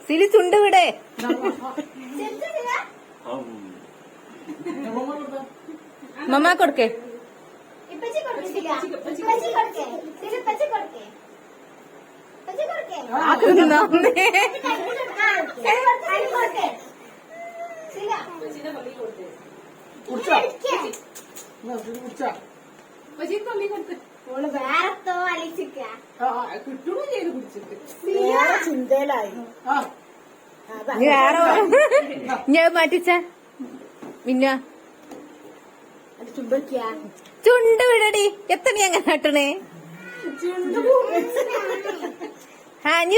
സിലി ചുണ്ട് വിടെ. മമ്മ കൊടുക്കേ. ചിന്തയിലായി വേറെ ഞാൻ മാറ്റിച്ച മിന്ന ചുണ്ട് വിടടി. എത്ര നീ അങ്ങനെ നട്ടണേ? ആ നീ